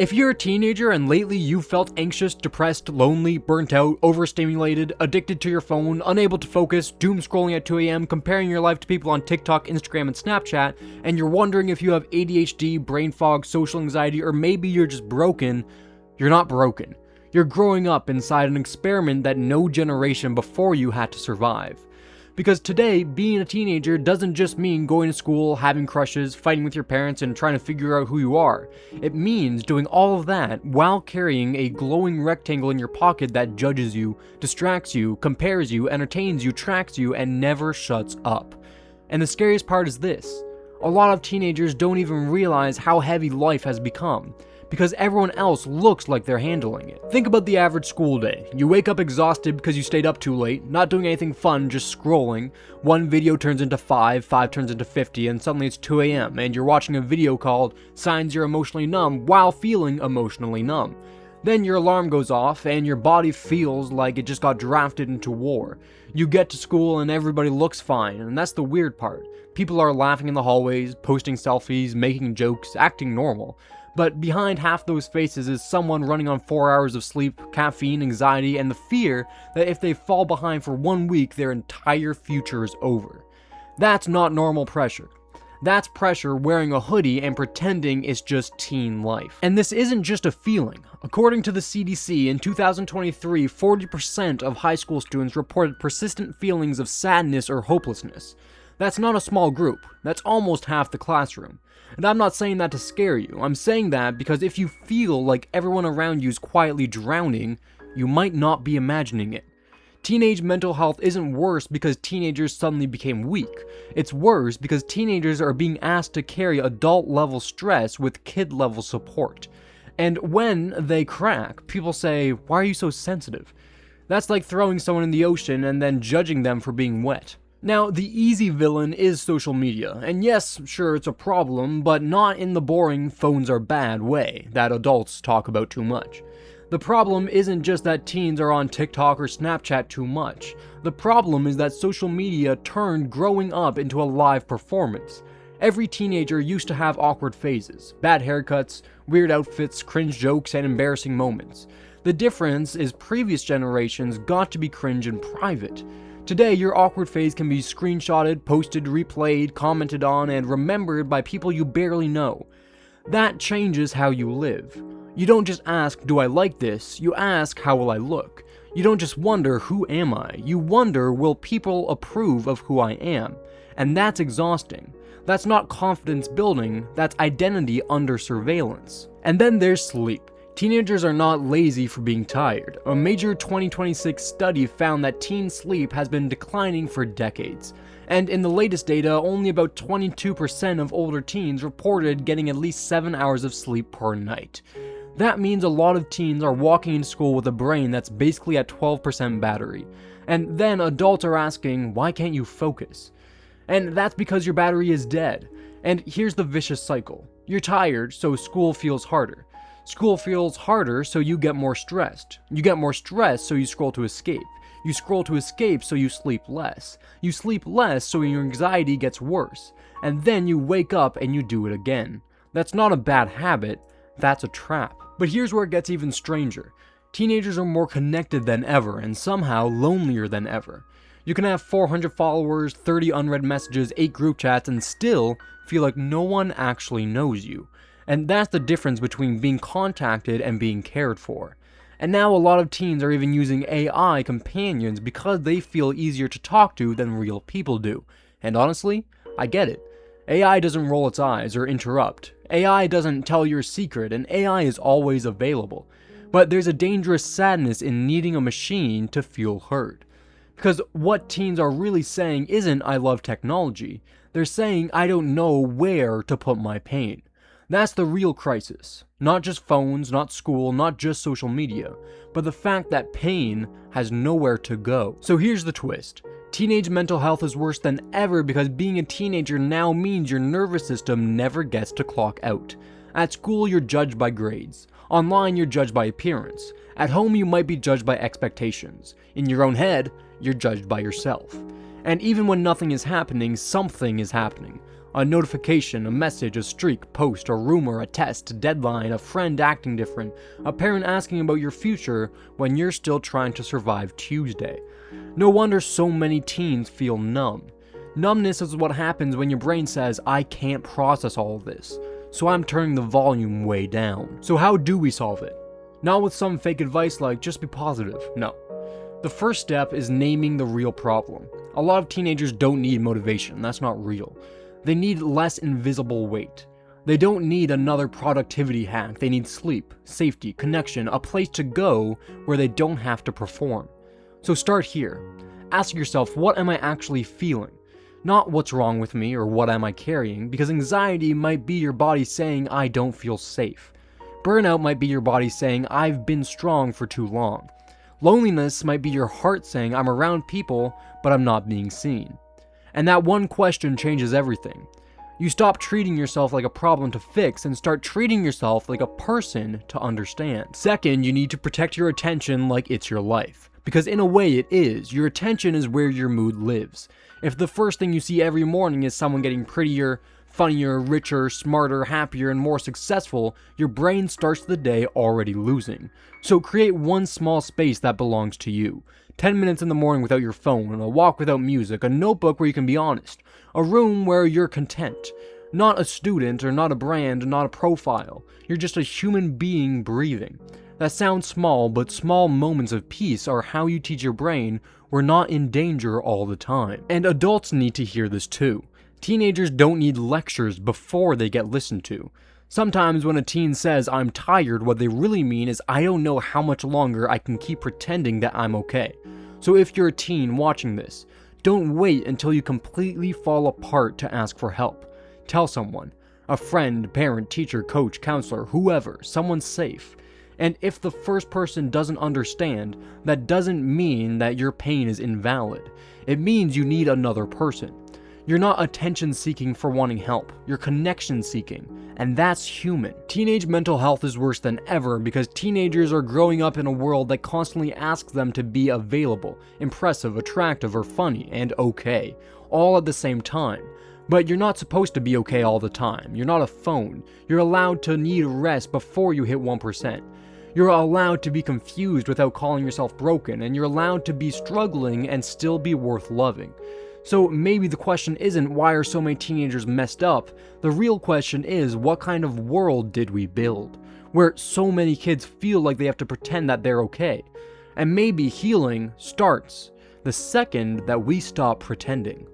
If you're a teenager and lately you've felt anxious, depressed, lonely, burnt out, overstimulated, addicted to your phone, unable to focus, doom scrolling at 2 a.m., comparing your life to people on TikTok, Instagram, and Snapchat, and you're wondering if you have ADHD, brain fog, social anxiety, or maybe you're just broken, you're not broken. You're growing up inside an experiment that no generation before you had to survive. Because today, being a teenager doesn't just mean going to school, having crushes, fighting with your parents, and trying to figure out who you are. It means doing all of that while carrying a glowing rectangle in your pocket that judges you, distracts you, compares you, entertains you, tracks you, and never shuts up. And the scariest part is this: a lot of teenagers don't even realize how heavy life has become, because everyone else looks like they're handling it. Think about the average school day. You wake up exhausted because you stayed up too late, not doing anything fun, just scrolling. One video turns into 5 turns into 50, and suddenly it's 2 a.m. and you're watching a video called Signs You're Emotionally Numb while feeling emotionally numb. Then your alarm goes off and your body feels like it just got drafted into war. You get to school and everybody looks fine, and that's the weird part. People are laughing in the hallways, posting selfies, making jokes, acting normal. But behind half those faces is someone running on 4 hours of sleep, caffeine, anxiety, and the fear that if they fall behind for 1 week, their entire future is over. That's not normal pressure. That's pressure wearing a hoodie and pretending it's just teen life. And this isn't just a feeling. According to the CDC, in 2023, 40% of high school students reported persistent feelings of sadness or hopelessness. That's not a small group. That's almost half the classroom. And I'm not saying that to scare you. I'm saying that because if you feel like everyone around you is quietly drowning, you might not be imagining it. Teenage mental health isn't worse because teenagers suddenly became weak. It's worse because teenagers are being asked to carry adult-level stress with kid-level support. And when they crack, people say, "Why are you so sensitive?" That's like throwing someone in the ocean and then judging them for being wet. Now, the easy villain is social media, and yes, sure, it's a problem, but not in the boring phones are bad way that adults talk about too much. The problem isn't just that teens are on TikTok or Snapchat too much. The problem is that social media turned growing up into a live performance. Every teenager used to have awkward phases, bad haircuts, weird outfits, cringe jokes, and embarrassing moments. The difference is previous generations got to be cringe in private. Today, your awkward phase can be screenshotted, posted, replayed, commented on, and remembered by people you barely know. That changes how you live. You don't just ask, "Do I like this?" You ask, "How will I look?" You don't just wonder, "Who am I?" You wonder, "Will people approve of who I am?" And that's exhausting. That's not confidence building, that's identity under surveillance. And then there's sleep. Teenagers are not lazy for being tired. A major 2026 study found that teen sleep has been declining for decades. And in the latest data, only about 22% of older teens reported getting at least 7 hours of sleep per night. That means a lot of teens are walking into school with a brain that's basically at 12% battery. And then adults are asking, "Why can't you focus?" And that's because your battery is dead. And here's the vicious cycle. You're tired, so school feels harder. School feels harder, so you get more stressed. You get more stressed, so you scroll to escape. You scroll to escape, so you sleep less. You sleep less, so your anxiety gets worse. And then you wake up and you do it again. That's not a bad habit, that's a trap. But here's where it gets even stranger. Teenagers are more connected than ever, and somehow lonelier than ever. You can have 400 followers, 30 unread messages, 8 group chats, and still feel like no one actually knows you. And that's the difference between being contacted and being cared for. And now a lot of teens are even using AI companions because they feel easier to talk to than real people do. And honestly, I get it. AI doesn't roll its eyes or interrupt. AI doesn't tell your secret, and AI is always available. But there's a dangerous sadness in needing a machine to feel heard. Because what teens are really saying isn't, "I love technology." They're saying, "I don't know where to put my pain." That's the real crisis. Not just phones, not school, not just social media, but the fact that pain has nowhere to go. So here's the twist. Teenage mental health is worse than ever because being a teenager now means your nervous system never gets to clock out. At school, you're judged by grades. Online, you're judged by appearance. At home, you might be judged by expectations. In your own head, you're judged by yourself. And even when nothing is happening, something is happening. A notification, a message, a streak, post, a rumor, a test, a deadline, a friend acting different, a parent asking about your future when you're still trying to survive Tuesday. No wonder so many teens feel numb. Numbness is what happens when your brain says, I can't process all of this, so I'm turning the volume way down. So how do we solve it? Not with some fake advice like, just be positive. No. The first step is naming the real problem. A lot of teenagers don't need motivation, that's not real. They need less invisible weight. They don't need another productivity hack, they need sleep, safety, connection, a place to go where they don't have to perform. So start here. Ask yourself, what am I actually feeling? Not what's wrong with me or what am I carrying, because anxiety might be your body saying I don't feel safe. Burnout might be your body saying I've been strong for too long. Loneliness might be your heart saying I'm around people, but I'm not being seen. And that one question changes everything. You stop treating yourself like a problem to fix and start treating yourself like a person to understand. Second, you need to protect your attention like it's your life. Because in a way it is. Your attention is where your mood lives. If the first thing you see every morning is someone getting prettier, funnier, richer, smarter, happier, and more successful, your brain starts the day already losing. So create one small space that belongs to you. 10 minutes in the morning without your phone, a walk without music, a notebook where you can be honest, a room where you're content. Not a student or not a brand, not a profile. You're just a human being breathing. That sounds small, but small moments of peace are how you teach your brain we're not in danger all the time. And adults need to hear this too. Teenagers don't need lectures before they get listened to. Sometimes when a teen says, I'm tired, what they really mean is I don't know how much longer I can keep pretending that I'm okay. So if you're a teen watching this, don't wait until you completely fall apart to ask for help. Tell someone, a friend, parent, teacher, coach, counselor, whoever, someone safe. And if the first person doesn't understand, that doesn't mean that your pain is invalid. It means you need another person. You're not attention seeking for wanting help, you're connection seeking, and that's human. Teenage mental health is worse than ever because teenagers are growing up in a world that constantly asks them to be available, impressive, attractive, or funny, and okay, all at the same time. But you're not supposed to be okay all the time. You're not a phone. You're allowed to need rest before you hit 1%. You're allowed to be confused without calling yourself broken, and you're allowed to be struggling and still be worth loving. So maybe the question isn't why are so many teenagers messed up, the real question is what kind of world did we build, where so many kids feel like they have to pretend that they're okay. And maybe healing starts the second that we stop pretending.